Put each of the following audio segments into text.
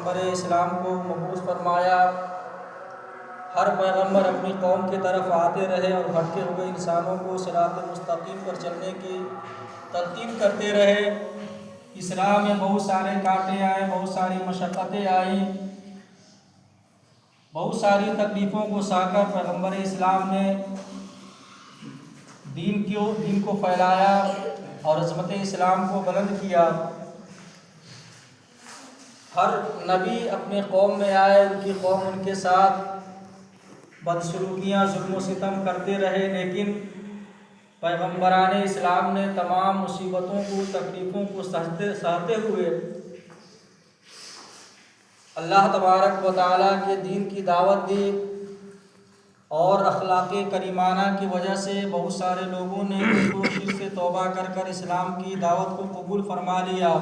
پیغمبر اسلام کو مبعوث فرمایا، ہر پیغمبر اپنی قوم کی طرف آتے رہے اور بھٹکے ہوئے انسانوں کو صراط مستقیم پر چلنے کی تلقین کرتے رہے۔ اس راہ میں بہت سارے کانٹے آئے، بہت ساری مشقتیں آئیں، بہت ساری تکلیفوں کو سہ کر پیغمبر اسلام نے دین کو پھیلایا اور عظمت اسلام کو بلند کیا۔ ہر نبی اپنے قوم میں آئے، ان کی قوم ان کے ساتھ بدسلوکیاں، ظلم و ستم کرتے رہے، لیکن پیغمبران اسلام نے تمام مصیبتوں کو، تکلیفوں کو سہتے ہوئے اللہ تبارک و تعالیٰ کے دین کی دعوت دی، اور اخلاق کریمانہ کی وجہ سے بہت سارے لوگوں نے شرک سے توبہ کر اسلام کی دعوت کو قبول فرما لیا۔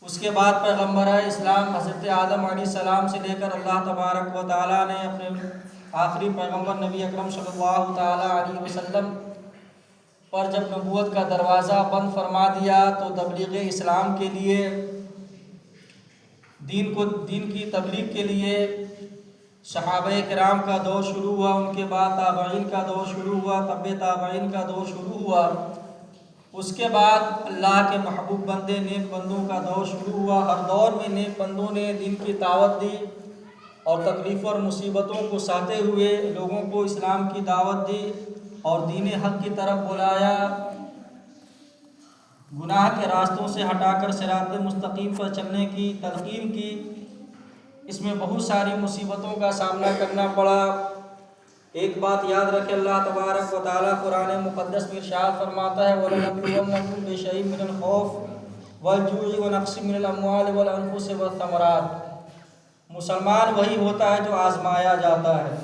اس کے بعد پیغمبر اسلام حضرت آدم علیہ السلام سے لے کر اللہ تبارک و تعالیٰ نے اپنے آخری پیغمبر نبی اکرم صلی اللہ تعالیٰ علیہ وسلم پر جب نبوت کا دروازہ بند فرما دیا تو تبلیغ اسلام کے لیے، دین کی تبلیغ کے لیے صحابہ کرام کا دور شروع ہوا، ان کے بعد تابعین کا دور شروع ہوا، تبع تابعین کا دور شروع ہوا، اس کے بعد اللہ کے محبوب بندے، نیک بندوں کا دور شروع ہوا۔ ہر دور میں نیک بندوں نے دین کی دعوت دی اور تکلیف اور مصیبتوں کو سہتے ہوئے لوگوں کو اسلام کی دعوت دی اور دین حق کی طرف بلایا، گناہ کے راستوں سے ہٹا کر صراط مستقیم پر چلنے کی تلقین کی۔ اس میں بہت ساری مصیبتوں کا سامنا کرنا پڑا۔ ایک بات یاد رکھے، اللہ تبارک و تعالیٰ قرآن مقدس میں ارشاد فرماتا ہے وَلَنَبْلُوَنَّكُمْ بِشَيْءٍ مِّنَ الْخَوْفِ وَالْجُوعِ وَنَقْصٍ مِّنَ الْأَمْوَالِ وَالْأَنفُسِ وَالثَّمَرَاتِ۔ مسلمان وہی ہوتا ہے جو آزمایا جاتا ہے۔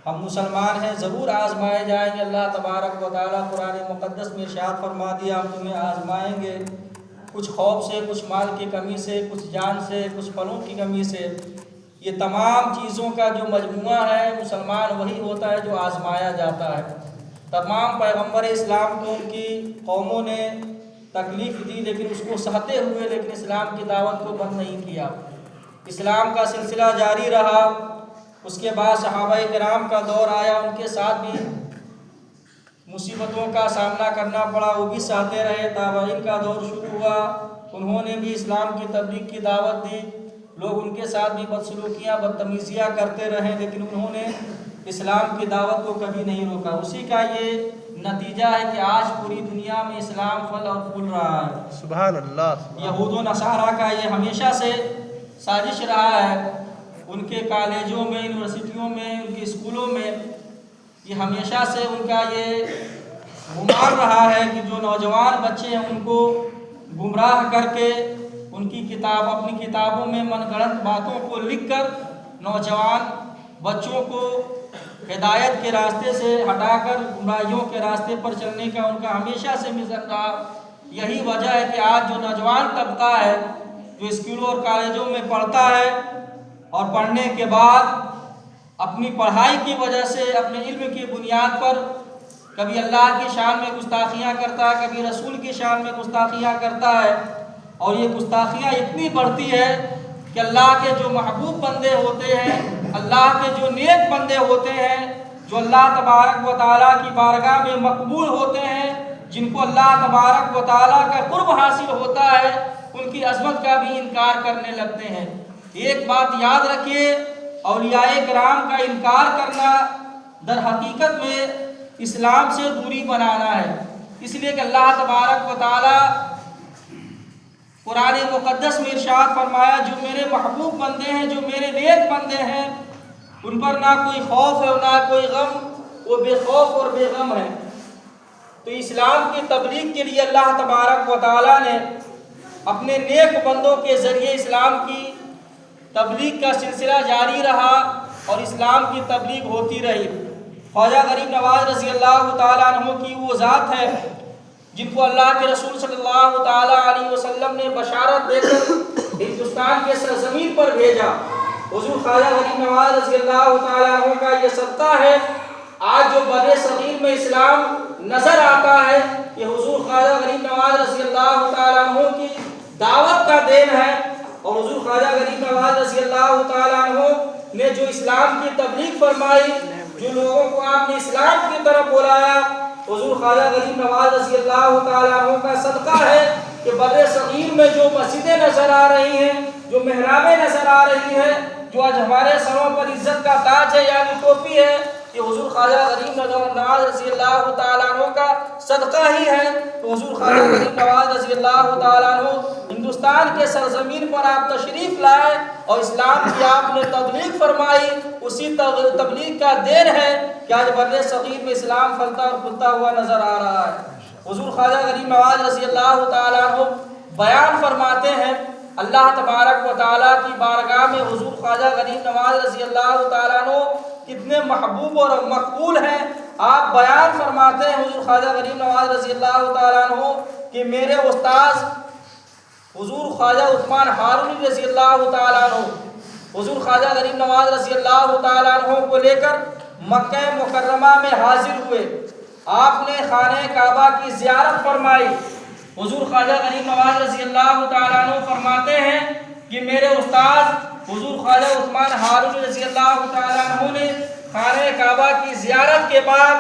ہم مسلمان ہیں، ضرور آزمائے جائیں گے۔ اللہ تبارک و تعالیٰ قرآن مقدس میں ارشاد فرما دیا ہم تمہیں آزمائیں گے، کچھ خوف سے، کچھ مال کی کمی سے، کچھ جان سے، کچھ پھلوں کی کمی سے۔ یہ تمام چیزوں کا جو مجموعہ ہے، مسلمان وہی ہوتا ہے جو آزمایا جاتا ہے۔ تمام پیغمبر اسلام کو ان کی قوموں نے تکلیف دی، لیکن اس کو سہتے ہوئے، لیکن اسلام کی دعوت کو بند نہیں کیا۔ اسلام کا سلسلہ جاری رہا۔ اس کے بعد صحابہ کرام کا دور آیا، ان کے ساتھ بھی مصیبتوں کا سامنا کرنا پڑا، وہ بھی سہتے رہے۔ تابعین کا دور شروع ہوا، انہوں نے بھی اسلام کی تبلیغ کی دعوت دی، لوگ ان کے ساتھ بھی بدسلوکیاں، بدتمیزیاں کرتے رہے، لیکن انہوں نے اسلام کی دعوت کو کبھی نہیں روکا۔ اسی کا یہ نتیجہ ہے کہ آج پوری دنیا میں اسلام پھل اور پھول رہا ہے۔ سبحان اللہ۔ یہود و نصارہ کا یہ ہمیشہ سے سازش رہا ہے، ان کے کالجوں میں، یونیورسٹیوں میں، ان کے اسکولوں میں یہ ہمیشہ سے ان کا یہ گمان رہا ہے کہ جو نوجوان بچے ہیں ان کو گمراہ کر کے ان کی اپنی کتابوں میں من گھڑت باتوں کو لکھ کر نوجوان بچوں کو ہدایت کے راستے سے ہٹا کر گمراہیوں کے راستے پر چلنے کا ان کا ہمیشہ سے مزاج رہا۔ یہی وجہ ہے کہ آج جو نوجوان طبقہ ہے، جو اسکولوں اور کالجوں میں پڑھتا ہے اور پڑھنے کے بعد اپنی پڑھائی کی وجہ سے، اپنے علم کی بنیاد پر کبھی اللہ کی شان میں گستاخیاں کرتا ہے، کبھی رسول کی شان میں گستاخیاں کرتا ہے، اور یہ گستاخیاں اتنی بڑھتی ہے کہ اللہ کے جو محبوب بندے ہوتے ہیں، اللہ کے جو نیک بندے ہوتے ہیں، جو اللہ تبارک و تعالیٰ کی بارگاہ میں مقبول ہوتے ہیں، جن کو اللہ تبارک و تعالیٰ کا قرب حاصل ہوتا ہے، ان کی عظمت کا بھی انکار کرنے لگتے ہیں۔ ایک بات یاد رکھیے، اولیاء کرام کا انکار کرنا در حقیقت میں اسلام سے دوری بنانا ہے۔ اس لیے کہ اللہ تبارک و تعالیٰ قرآن مقدس میں ارشاد فرمایا جو میرے محبوب بندے ہیں، جو میرے نیک بندے ہیں، ان پر نہ کوئی خوف ہے نہ کوئی غم، وہ بے خوف اور بے غم ہے۔ تو اسلام کی تبلیغ کے لیے اللہ تبارک و تعالیٰ نے اپنے نیک بندوں کے ذریعے اسلام کی تبلیغ کا سلسلہ جاری رہا اور اسلام کی تبلیغ ہوتی رہی۔ خواجہ غریب نواز رضی اللہ تعالیٰ عنہ کی وہ ذات ہے جن کو اللہ کے رسول صلی اللہ تعالیٰ علیہ وسلم نے بشارت دے کر ہندوستان کے سرزمین پر بھیجا۔ حضور خواجہ غریب نواز رضی اللہ تعالیٰ عنہ کا یہ صدقہ ہے آج جو بر صغیر میں اسلام نظر آتا ہے، یہ حضور خواجہ غریب نواز رضی اللہ تعالیٰ عنہ کی دعوت کا دین ہے۔ اور حضور خواجہ رضی اللہ تعالیٰ عنہ نے جو اسلام کی تبلیغ فرمائی، جو لوگوں کو آپ نے اسلام کی طرف بلایا، حضور خواجہ غریب نواز رضی اللہ تعالیٰ عنہ کا صدقہ ہے کہ بر صغیر میں جو مسجدیں نظر آ رہی ہیں، جو محرابیں نظر آ رہی ہیں، جو آج ہمارے سروں پر عزت کا تاج ہے یعنی ٹوپی ہے، یہ حضور خواجہ غریب نواز رضی اللہ تعالیٰ عنہ کا صدقہ ہی ہے۔ تو حضور خواجہ غریب نواز رضی اللہ تعالیٰ عنہ ہندوستان کے سرزمین پر آپ تشریف لائے اور اسلام کی آپ نے تبلیغ فرمائی، اسی تبلیغ کا دین ہے کہ آج بر صغیر میں اسلام پھلتا اور پھولتا ہوا نظر آ رہا ہے۔ حضور خواجہ غریب نواز رضی اللہ تعالیٰ عنہ بیان فرماتے ہیں، اللہ تبارک و تعالیٰ کی بارگاہ میں حضور خواجہ غریب نواز رضی اللہ تعالیٰ عنہ کتنے محبوب اور مقبول ہیں۔ آپ بیان فرماتے ہیں حضور خواجہ غریب نواز رضی اللہ تعالیٰ عنہ کہ میرے استاذ حضور خواجہ عثمان ہارونی رضی اللہ تعالیٰ عنہ حضور خواجہ غریب نواز رضی اللہ تعالیٰ عنہ کو لے کر مکہ مکرمہ میں حاضر ہوئے۔ آپ نے خانہ کعبہ کی زیارت فرمائی۔ حضور خواجہ غریب نواز رضی اللہ تعالیٰ عنہ فرماتے ہیں کہ میرے استاذ حضور خواجہ عثمان ہارونی رضی اللہ تعالیٰ عنہ نے خانہ کعبہ کی زیارت کے بعد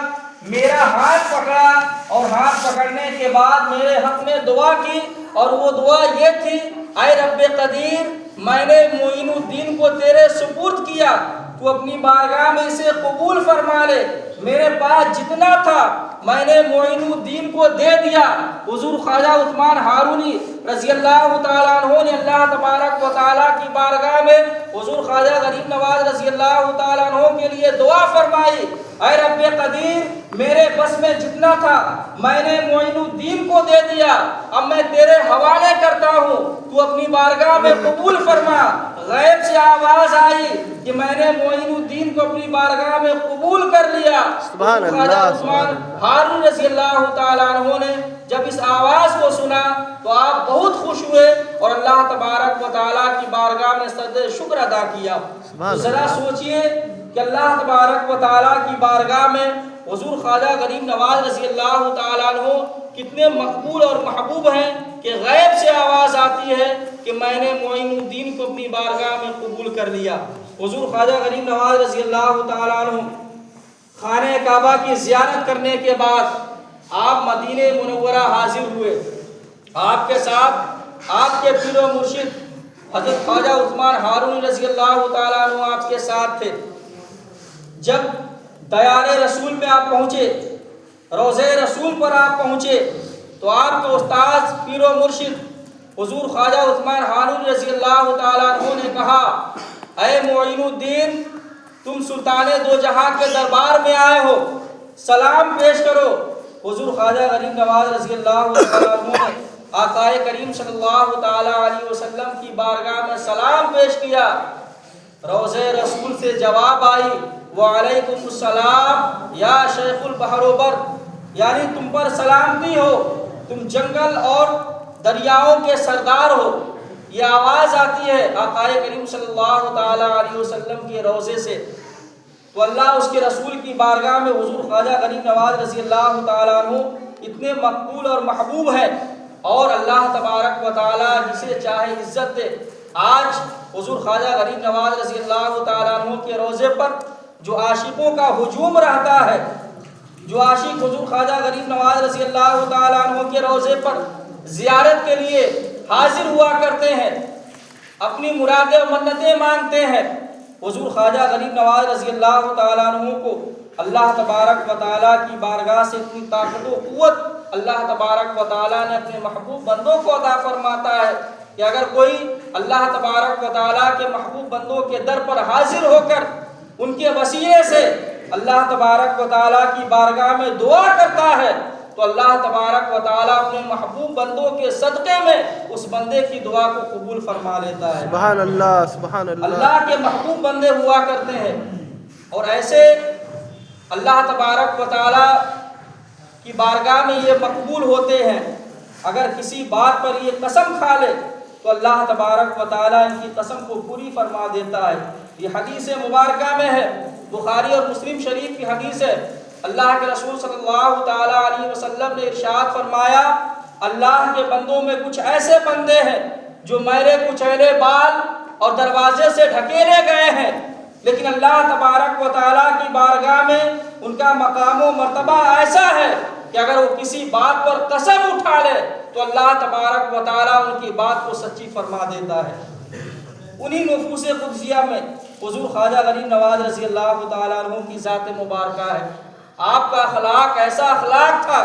میرا ہاتھ پکڑا اور ہاتھ پکڑنے کے بعد میرے حق میں دعا کی، اور وہ دعا یہ تھی، اے رب قدیر، میں نے معین الدین کو تیرے سپرد کیا، تو اپنی بارگاہ میں اسے قبول فرما لے۔ میرے پاس جتنا تھا میں نے معین الدین کو دے دیا۔ حضور خواجہ عثمان ہارونی رضی اللہ تعالیٰ عنہ نے اللہ تبارک و تعالیٰ کی بارگاہ میں حضور خواجہ غریب نواز رضی اللہ تعالیٰ عنہ کے لیے دعا فرمائی، اے رب قدیر، میرے بس میں جتنا تھا میں نے معین الدین کو دے دیا، اب میں تیرے حوالے کرتا ہوں، تو اپنی بارگاہ میں قبول فرما۔ غیب سے آواز آئی کہ میں نے معین الدین کو اپنی بارگاہ میں قبول کر لیا۔ سبحان اللہ، خواجہ عثمان ہارون رضی اللہ تعالیٰ عنہ نے جب اس آواز کو سنا تو آپ بہت خوش ہوئے اور اللہ تبارک و تعالیٰ کی بارگاہ میں سجدہ شکر ادا کیا۔ تو ذرا سوچئے کہ اللہ تبارک و تعالیٰ کی بارگاہ میں حضور خواجہ غریب نواز رضی اللہ تعالیٰ عنہ کتنے مقبول اور محبوب ہیں کہ غیب سے آواز آتی ہے کہ میں نے معین الدین کو اپنی بارگاہ میں قبول کر لیا۔ حضور خواجہ غریب نواز رضی اللہ تعالیٰ عنہ خانہ کعبہ کی زیارت کرنے کے بعد آپ مدینہ منورہ حاضر ہوئے۔ آپ کے ساتھ آپ کے پیر و مرشد حضرت خواجہ عثمان ہارونی رضی اللہ تعالیٰ عنہ آپ کے ساتھ تھے۔ جب دیار رسول میں آپ پہنچے، روضہ رسول پر آپ پہنچے، تو آپ کے استاذ پیر و مرشد حضور خواجہ عثمان ہارونی رضی اللہ تعالیٰ عنہ نے کہا، اے معین الدین، تم سلطان دو جہاں کے دربار میں آئے ہو، سلام پیش کرو۔ حضور خواجہ غریب نواز رضی اللہ تعالیٰ عنہ نے آقا کریم صلی اللہ تعالیٰ علیہ وسلم کی بارگاہ میں سلام پیش کیا۔ روضہ رسول سے جواب آئی، وعلیکم السلام یا شیخ البحر و بر، یعنی تم پر سلامتی ہو، تم جنگل اور دریاؤں کے سردار ہو۔ یہ آواز آتی ہے آقا کریم صلی اللہ تعالیٰ علیہ وسلم کے روضے سے۔ تو اللہ اس کے رسول کی بارگاہ میں حضور خواجہ غریب نواز رضی اللہ تعالیٰ عنہ اتنے مقبول اور محبوب ہیں، اور اللہ تبارک و تعالیٰ جسے چاہے عزت دے۔ آج حضور خواجہ غریب نواز رضی اللہ تعالیٰ عنہ کے روضے پر جو عاشقوں کا ہجوم رہتا ہے، جو عاشق حضور خواجہ غریب نواز رضی اللہ تعالیٰ عنہ کے روضے پر زیارت کے لیے حاضر ہوا کرتے ہیں، اپنی مرادیں و منتیں مانگتے ہیں، حضور خواجہ غریب نواز رضی اللہ تعالیٰ عنہ کو اللہ تبارک و تعالیٰ کی بارگاہ سے اتنی طاقت و قوت اللہ تبارک و تعالیٰ نے اپنے محبوب بندوں کو عطا فرماتا ہے کہ اگر کوئی اللہ تبارک و تعالیٰ کے محبوب بندوں کے در پر حاضر ہو کر ان کے وسیلے سے اللہ تبارک و تعالیٰ کی بارگاہ میں دعا کرتا ہے تو اللہ تبارک و تعالیٰ اپنے محبوب بندوں کے صدقے میں اس بندے کی دعا کو قبول فرما لیتا ہے۔ سبحان اللہ، سبحان اللہ۔ اللہ کے محبوب بندے ہوا کرتے ہیں، اور ایسے اللہ تبارک و تعالیٰ کی بارگاہ میں یہ مقبول ہوتے ہیں۔ اگر کسی بات پر یہ قسم کھا لے تو اللہ تبارک و تعالیٰ ان کی قسم کو پوری فرما دیتا ہے۔ یہ حدیث مبارکہ میں ہے، بخاری اور مسلم شریف کی حدیث ہے۔ اللہ کے رسول صلی اللہ تعالیٰ علیہ وسلم نے ارشاد فرمایا، اللہ کے بندوں میں کچھ ایسے بندے ہیں جو میرے کچیلے بال اور دروازے سے ڈھکیلے گئے ہیں، لیکن اللہ تبارک و تعالیٰ کی بارگاہ میں ان کا مقام و مرتبہ ایسا ہے کہ اگر وہ کسی بات پر قسم اٹھا لے تو اللہ تبارک و تعالیٰ ان کی بات کو سچی فرما دیتا ہے۔ انہی نفوس قدسیہ میں حضور خواجہ غریب نواز رضی اللہ تعالیٰ عنہ کی ذات مبارکہ ہے۔ آپ کا اخلاق ایسا اخلاق تھا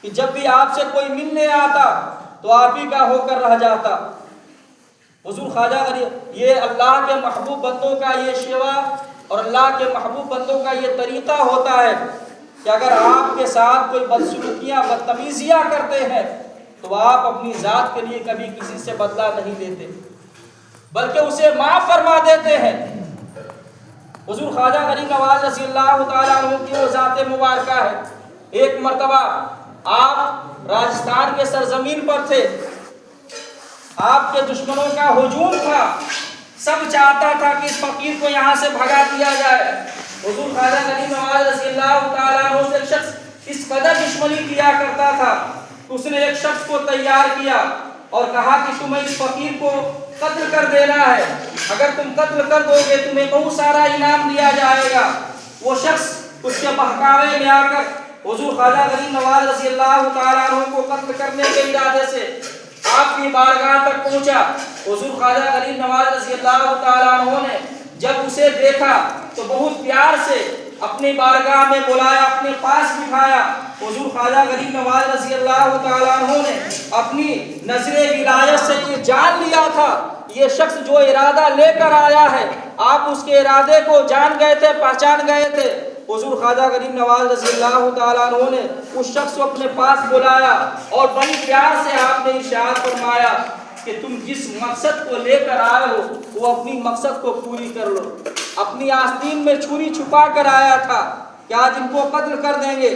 کہ جب بھی آپ سے کوئی ملنے آتا تو آپ ہی کا ہو کر رہ جاتا۔ حضور خواجہ غریب، یہ اللہ کے محبوب بندوں کا یہ شیوا اور اللہ کے محبوب بندوں کا یہ طریقہ ہوتا ہے کہ اگر آپ کے ساتھ کوئی بدسلوکیاں بدتمیزیاں کرتے ہیں تو آپ اپنی ذات کے لیے کبھی کسی سے بدلہ نہیں لیتے بلکہ اسے معاف فرما دیتے ہیں۔ حضور خواجہ غریب نواز رضی اللہ تعالیٰ عنہ کی وہ ذات مبارکہ ہے۔ ایک مرتبہ آپ راجستھان کے سرزمین پر تھے، آپ کے دشمنوں کا ہجوم تھا، سب چاہتا تھا کہ اس فقیر کو یہاں سے بھگا دیا جائے۔ حضور خواجہ غریب نواز رضی اللہ تعالیٰ عنہ سے ایک شخص اس قدر دشمنی کیا کرتا تھا کہ اس نے ایک شخص کو تیار کیا اور کہا کہ تمہیں اس فقیر کو قتل کر دینا ہے، اگر تم قتل کر دو گے تمہیں بہت سارا انعام دیا جائے گا۔ وہ شخص اس کے بہکاوے میں آ کر حضور خواجہ غریب نواز رضی اللہ تعالیٰ عنہ کو قتل کرنے کے ارادے سے آپ کی بارگاہ تک پہنچا۔ حضور خواجہ غریب نواز رضی اللہ تعالیٰ عنہ نے جب اسے دیکھا تو بہت پیار سے اپنی بارگاہ میں بلایا، اپنے پاس بٹھایا۔ حضور خواجہ غریب نواز رضی اللہ تعالیٰ عنہ نے اپنی نظر ولایت سے یہ جان لیا تھا یہ شخص جو ارادہ لے کر آیا ہے، آپ اس کے ارادے کو جان گئے تھے، پہچان گئے تھے۔ حضور خواجہ غریب نواز رضی اللہ تعالیٰ عنہ نے اس شخص کو اپنے پاس بلایا اور بڑی پیار سے آپ نے ارشاد فرمایا کہ تم جس مقصد کو لے کر آئے ہو وہ اپنی مقصد کو پوری کر لو۔ اپنی آستین میں چھری چھپا کر آیا تھا کہ آج ان کو قتل کر دیں گے،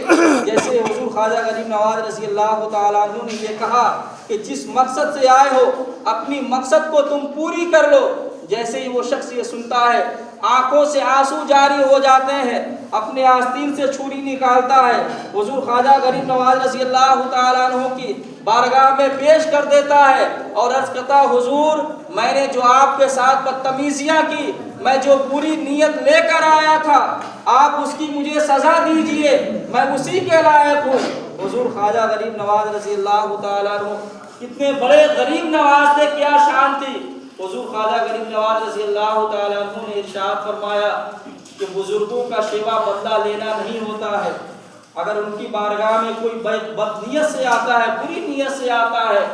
جیسے حضور خواجہ غریب نواز رضی اللہ تعالیٰ عنہ نے یہ کہا کہ جس مقصد سے آئے ہو اپنی مقصد کو تم پوری کر لو، جیسے ہی وہ شخص یہ سنتا ہے آنکھوں سے آنسو جاری ہو جاتے ہیں، اپنے آستین سے چھری نکالتا ہے، حضور خواجہ غریب نواز رضی اللہ تعالیٰ عنہ کی بارگاہ میں پیش کر دیتا ہے اور عرض کرتا حضور میں نے جو آپ کے ساتھ بدتمیزیاں کی، میں جو بری نیت لے کر آیا تھا آپ اس کی مجھے سزا دیجئے، میں اسی کے لائق ہوں۔ حضور خواجہ غریب نواز رضی اللہ تعالیٰ عنہ کتنے بڑے غریب نواز تھے، کیا شان تھی۔ حضور خواجہ غریب نواز رضی اللہ تعالیٰ عنہ نے ارشاد فرمایا کہ بزرگوں کا شیوا بدلہ لینا نہیں ہوتا ہے، اگر ان کی بارگاہ میں کوئی بد نیت سے آتا ہے، بری نیت سے آتا ہے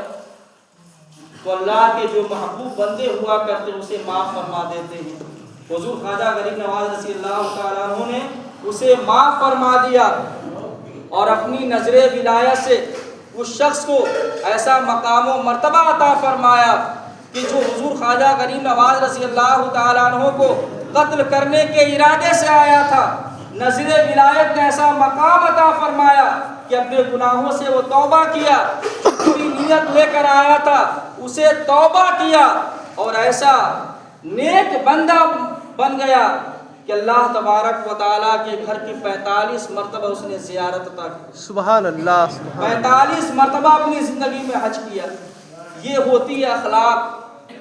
تو اللہ کے جو محبوب بندے ہوا کرتے اسے معاف فرما دیتے ہیں۔ حضور خواجہ غریب نواز رضی اللہ تعالیٰ عنہ نے اسے معاف فرما دیا اور اپنی نظر ولایت سے اس شخص کو ایسا مقام و مرتبہ عطا فرمایا کہ جو حضور خواجہ غریب نواز رضی اللہ تعالیٰ عنہ کو قتل کرنے کے ارادے سے آیا تھا، نظر ولایت نے ایسا مقام عطا فرمایا کہ اپنے گناہوں سے وہ توبہ کیا، جو پوری نیت لے کر آیا تھا اسے توبہ کیا اور ایسا نیک بندہ بن گیا کہ اللہ تبارک و تعالیٰ کے گھر کی 45 مرتبہ اس نے زیارت عطا کی۔ سبحان اللہ، 45 مرتبہ اپنی زندگی میں حج کیا۔ یہ ہوتی ہے اخلاق،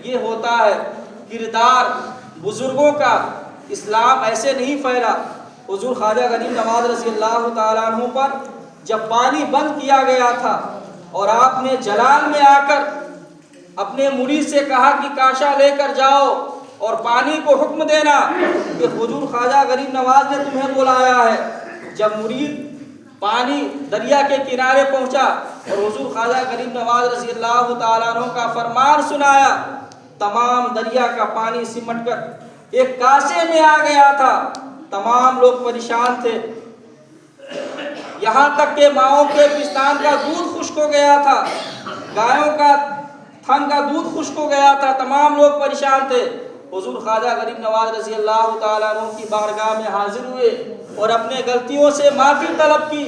یہ ہوتا ہے کردار بزرگوں کا۔ اسلام ایسے نہیں پھیلا۔ حضور خواجہ غریب نواز رضی اللہ تعالیٰ عنہ پر جب پانی بند کیا گیا تھا اور آپ نے جلال میں آ کر اپنے مرید سے کہا کہ کاشا لے کر جاؤ اور پانی کو حکم دینا کہ حضور خواجہ غریب نواز نے تمہیں بلایا ہے۔ جب مرید پانی دریا کے کنارے پہنچا اور حضور خواجہ غریب نواز رضی اللہ تعالیٰ عنہ کا فرمان سنایا، تمام دریا کا پانی سمٹ کر ایک کاسے میں آ گیا تھا۔ تمام لوگ پریشان تھے، یہاں تک کہ ماؤں کے پستان کا دودھ خشک ہو گیا تھا، گایوں کا تھن کا دودھ خشک ہو گیا تھا، تمام لوگ پریشان تھے۔ حضور خواجہ غریب نواز رضی اللہ تعالیٰ عنہ کی بارگاہ میں حاضر ہوئے اور اپنے غلطیوں سے معافی طلب کی۔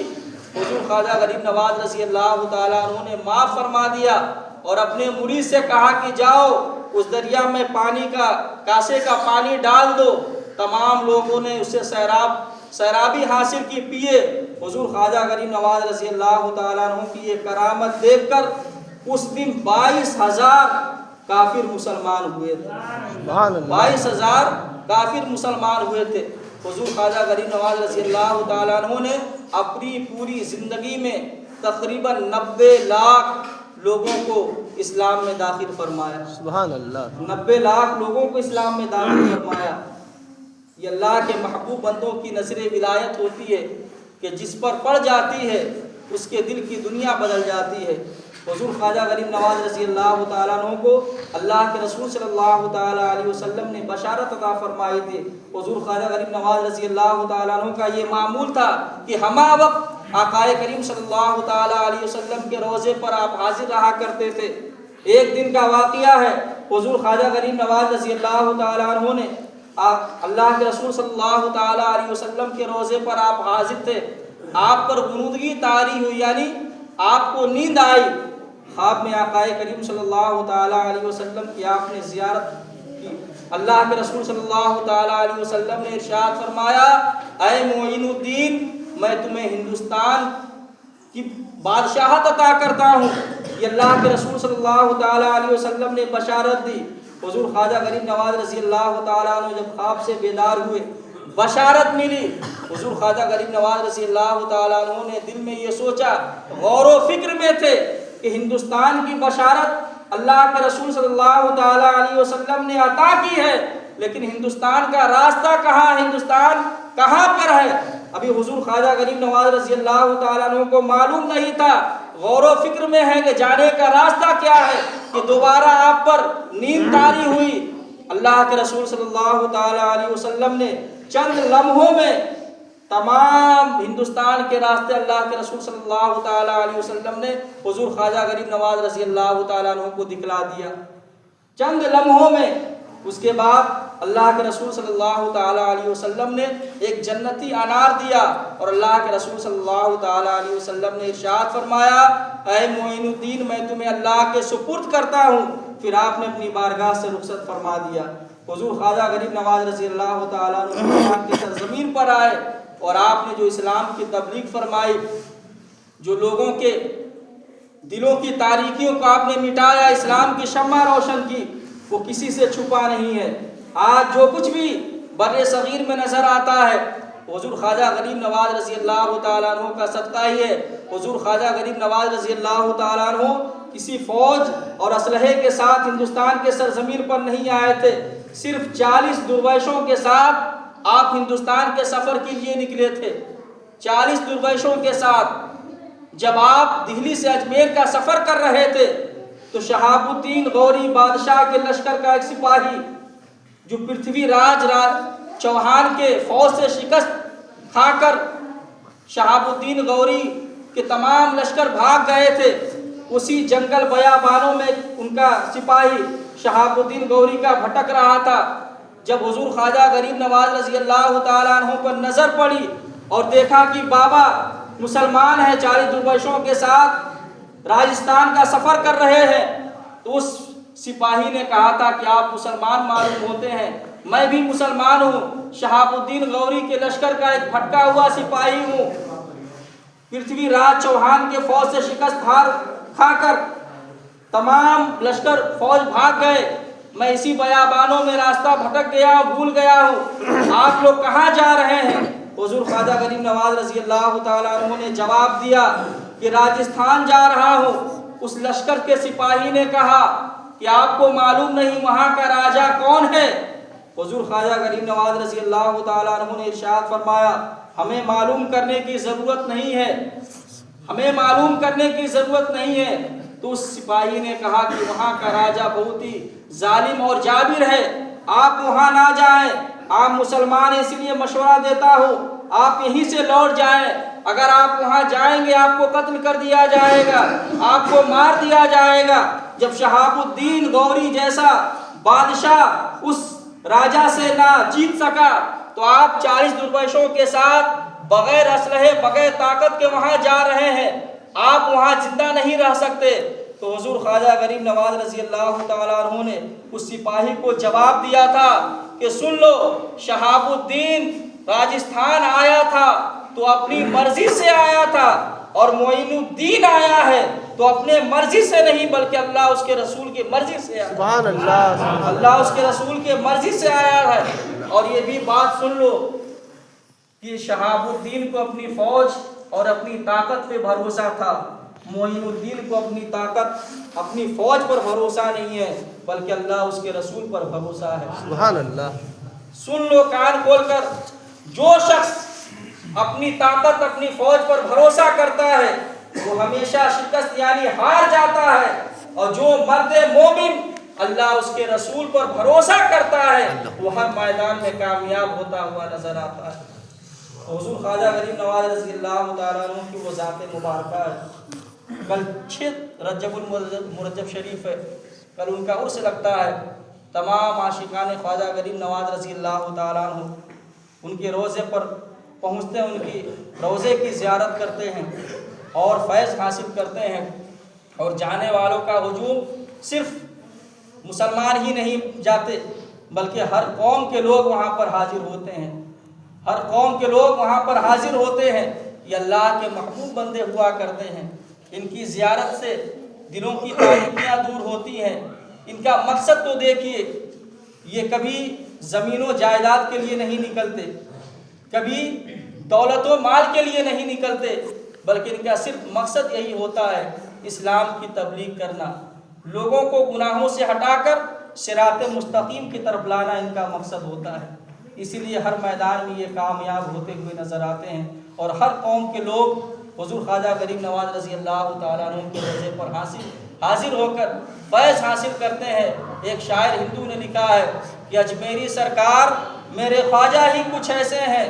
حضور خواجہ غریب نواز رضی اللہ تعالیٰ عنہ نے معاف فرما دیا اور اپنے مرید سے کہا کہ جاؤ اس دریا میں پانی کا کاسے کا پانی ڈال دو۔ تمام لوگوں نے اسے سیرابی حاصل کی، پیے۔ حضور خواجہ غریب نواز رضی اللہ تعالیٰ عنہ کی یہ کرامت دیکھ کر اس دن 22,000 کافر مسلمان ہوئے تھے، سبحان اللہ 22,000 کافر مسلمان ہوئے تھے۔ حضور خواجہ غریب نواز رضی اللہ تعالیٰ عنہ نے اپنی پوری زندگی میں تقریباً 90 لاکھ لوگوں کو اسلام میں داخل فرمایا، سبحان اللہ 90 لاکھ لوگوں کو اسلام میں داخل فرمایا۔ یہ اللہ کے محبوب بندوں کی نظر ولایت ہوتی ہے کہ جس پر پڑ جاتی ہے اس کے دل کی دنیا بدل جاتی ہے۔ حضور خواجہ غریب نواز رضی اللہ تعالیٰ عنہ کو اللہ کے رسول صلی اللہ تعالیٰ علیہ وسلم نے بشارت عطا فرمائی تھی۔ حضور خواجہ غریب نواز رضی اللہ تعالیٰ عنہ کا یہ معمول تھا کہ ہمہ وقت آقائے کریم صلی اللہ تعالیٰ علیہ وسلم کے روضے پر آپ حاضر رہا کرتے تھے۔ ایک دن کا واقعہ ہے، حضور خواجہ غریب نواز رضی اللہ تعالیٰ عنہ نے اللہ کے رسول صلی اللہ تعالیٰ علیہ وسلم کے روضے پر آپ حاضر تھے، آپ پر غنودگی طاری ہوئی، یعنی آپ کو نیند آئی۔ خواب میں آقائے کریم صلی اللہ تعالیٰ علیہ وسلم کی آپ نے زیارت کی۔ اللہ کے رسول صلی اللہ تعالیٰ علیہ وسلم نے ارشاد فرمایا، اے معین الدین، میں تمہیں ہندوستان کی بادشاہت عطا کرتا ہوں۔ یہ اللہ کے رسول صلی اللہ تعالیٰ علیہ وسلم نے بشارت دی۔ حضور خواجہ غریب نواز رضی اللہ تعالیٰ عنہ جب خواب سے بیدار ہوئے، بشارت ملی، حضور خواجہ غریب نواز رضی اللہ تعالیٰ عنہ نے دل میں یہ سوچا، غور و فکر میں تھے کہ ہندوستان کی بشارت اللہ کے رسول صلی اللہ تعالیٰ علیہ وسلم نے عطا کی ہے، لیکن ہندوستان کا راستہ کہاں، ہندوستان کہاں پر ہے؟ ابھی حضور خواجہ غریب نواز رضی اللہ تعالیٰ عنہ کو معلوم نہیں تھا۔ غور و فکر میں ہے کہ جانے کا راستہ کیا ہے کہ دوبارہ آپ پر نیند طاری ہوئی۔ اللہ کے رسول صلی اللہ تعالیٰ علیہ وسلم نے چند لمحوں میں تمام ہندوستان کے راستے اللہ کے رسول صلی اللہ تعالیٰ علیہ وسلم نے حضور خواجہ غریب نواز رضی اللہ تعالیٰ عنہ کو دکھلا دیا چند لمحوں میں۔ اس کے بعد اللہ کے رسول صلی اللہ تعالیٰ علیہ وسلم نے ایک جنتی انار دیا اور اللہ کے رسول صلی اللہ تعالیٰ علیہ وسلم نے ارشاد فرمایا، اے معین الدین، میں تمہیں اللہ کے سپرد کرتا ہوں۔ پھر آپ نے اپنی بارگاہ سے رخصت فرما دیا۔ حضور خواجہ غریب نواز رضی اللہ تعالیٰ عنہ کی سرزمین پر آئے اور آپ نے جو اسلام کی تبلیغ فرمائی، جو لوگوں کے دلوں کی تاریکیوں کو آپ نے مٹایا، اسلام کی شمع روشن کی، وہ کسی سے چھپا نہیں ہے۔ آج جو کچھ بھی بر صغیر میں نظر آتا ہے، حضور خواجہ غریب نواز رضی اللہ تعالیٰ عنہ کا صدقہ ہی ہے۔ حضور خواجہ غریب نواز رضی اللہ تعالیٰ عنہ کسی فوج اور اسلحے کے ساتھ ہندوستان کے سرزمین پر نہیں آئے تھے، صرف 40 درویشوں کے ساتھ آپ ہندوستان کے سفر کے لیے نکلے تھے۔ 40 درویشوں کے ساتھ جب آپ دہلی سے اجمیر کا سفر کر رہے تھے تو شہاب الدین غوری بادشاہ کے لشکر کا ایک سپاہی جو پرتھوی راج چوہان کے فوج سے شکست کھا کر شہاب الدین غوری کے تمام لشکر بھاگ گئے تھے، اسی جنگل بیابانوں میں ان کا سپاہی شہاب الدین غوری کا بھٹک رہا تھا۔ جب حضور خواجہ غریب نواز رضی اللہ تعالیٰ عنہ پر نظر پڑی اور دیکھا کہ بابا مسلمان ہیں، 40 درویشوں کے ساتھ راجستھان کا سفر کر رہے ہیں، تو اس سپاہی نے کہا تھا کہ آپ مسلمان معلوم ہوتے ہیں، میں بھی مسلمان ہوں، شہاب الدین غوری کے لشکر کا ایک بھٹکا ہوا سپاہی ہوں، پرتھوی راج چوہان کے فوج سے شکست کھا کر تمام لشکر فوج بھاگ گئے، میں اسی بیابانوں میں راستہ بھٹک گیا ہوں، بھول گیا ہوں، آپ لوگ کہاں جا رہے ہیں؟ حضور خواجہ غریب نواز رضی اللہ تعالیٰ عنہ نے جواب دیا کہ راجستھان جا رہا ہوں۔ اس لشکر کے سپاہی نے کہا کہ آپ کو معلوم نہیں وہاں کا راجہ کون ہے؟ حضور خواجہ غریب نواز رضی اللہ تعالیٰ عنہ نے ارشاد فرمایا، ہمیں معلوم کرنے کی ضرورت نہیں ہے، ہمیں معلوم کرنے کی ضرورت نہیں ہے۔ تو اس سپاہی نے کہا کہ وہاں کا راجہ بہت ہی ظالم اور جابر ہے، آپ وہاں نہ جائیں، آپ مسلمان اس لیے مشورہ دیتا ہوں آپ یہیں سے لوٹ جائیں، اگر آپ وہاں جائیں گے آپ کو قتل کر دیا جائے گا، آپ کو مار دیا جائے گا۔ جب شہاب الدین غوری جیسا بادشاہ اس راجہ سے نہ جیت سکا تو آپ 40 درویشوں کے ساتھ بغیر اسلحے بغیر طاقت کے وہاں جا رہے ہیں، آپ وہاں زندہ نہیں رہ سکتے۔ تو حضور خواجہ غریب نواز رضی اللہ تعالیٰ عنہ نے اس سپاہی کو جواب دیا تھا کہ سن لو، شہاب الدین راجستھان آیا تھا تو اپنی مرضی سے آیا تھا، اور معین الدین آیا ہے تو اپنے مرضی سے نہیں بلکہ اللہ اس کے رسول کی مرضی سے آیا. سبحان اللہ. اللہ اس کے رسول کے مرضی سے آیا ہے. اور یہ بھی بات سن لو کہ شہاب الدین کو اپنی فوج اور اپنی طاقت پہ بھروسہ تھا. معین الدین کو اپنی طاقت اپنی فوج پر بھروسہ نہیں ہے بلکہ اللہ اس کے رسول پر بھروسہ ہے. سبحان اللہ. سن لو کان کھول کر, جو شخص اپنی طاقت اپنی فوج پر بھروسہ کرتا ہے وہ ہمیشہ شکست یعنی ہار جاتا ہے, اور جو مرد مومن اللہ اس کے رسول پر بھروسہ کرتا ہے وہ ہر میدان میں کامیاب ہوتا ہوا نظر آتا ہے. حضور خواجہ غریب نواز رضی اللہ تعالیٰ عنہ کی وہ ذات مبارکہ ہے. کل 6 رجب المرجب شریف ہے, کل ان کا عرس لگتا ہے. تمام عاشقان خواجہ غریب نواز رضی اللہ تعالیٰ عنہ ان کے روضے پر پہنچتے ہیں, ان کی روضے کی زیارت کرتے ہیں اور فیض حاصل کرتے ہیں. اور جانے والوں کا ہجوم صرف مسلمان ہی نہیں جاتے بلکہ ہر قوم کے لوگ وہاں پر حاضر ہوتے ہیں. ہر قوم کے لوگ وہاں پر حاضر ہوتے ہیں. یہ اللہ کے محبوب بندے ہوا کرتے ہیں. ان کی زیارت سے دلوں کی تاریکیاں دور ہوتی ہیں. ان کا مقصد تو دیکھیے, یہ کبھی زمین و جائیداد کے لیے نہیں نکلتے, کبھی دولت و مال کے لیے نہیں نکلتے, بلکہ ان کا صرف مقصد یہی ہوتا ہے اسلام کی تبلیغ کرنا, لوگوں کو گناہوں سے ہٹا کر صراط مستقیم کی طرف لانا ان کا مقصد ہوتا ہے. اسی لیے ہر میدان میں یہ کامیاب ہوتے ہوئے نظر آتے ہیں. اور ہر قوم کے لوگ حضور خواجہ غریب نواز رضی اللہ تعالیٰ عنہ کے روضے پر حاضر ہو کر فیض حاصل کرتے ہیں. ایک شاعر ہندو نے لکھا ہے کہ اجمیری سرکار میرے خواجہ ہی کچھ ایسے ہیں,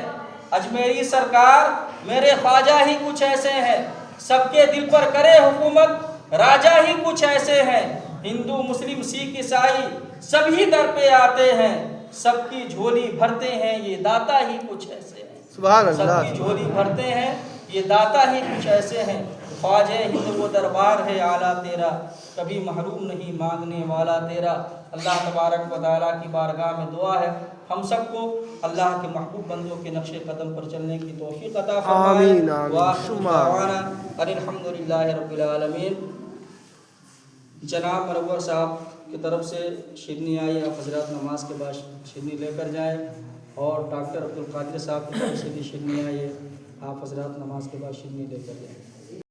اجمیری سرکار میرے خواجہ ہی کچھ ایسے ہیں, سب کے دل پر کرے حکومت راجہ ہی کچھ ایسے ہیں. ہندو مسلم سکھ عیسائی سبھی در پہ آتے ہیں, سب کی جھولی بھرتے ہیں یہ داتا ہی کچھ ایسے ہیں. سبحان اللہ. سب کی جھولی بھرتے ہیں یہ داتا ہی کچھ ایسے ہیں. خواجہ ہند وہ دربار ہے اعلیٰ تیرا, کبھی محروم نہیں مانگنے والا تیرا. اللہ تبارک و تعالیٰ کی بارگاہ میں دعا ہے ہم سب کو اللہ کے محبوب بندوں کے نقش قدم پر چلنے کی توفیق عطا فرمائے. آمین آمین. وآخر دعوانا ان الحمدللہ رب العالمین. جناب منور صاحب کی طرف سے شیرنی آئی, آپ حضرات نماز کے بعد شیرنی لے کر جائیں. اور ڈاکٹر عبدالقادر صاحب کی طرف سے بھی شیرنی آئی ہے, آپ حضرات نماز کے بعد شیرنی لے کر جائیں.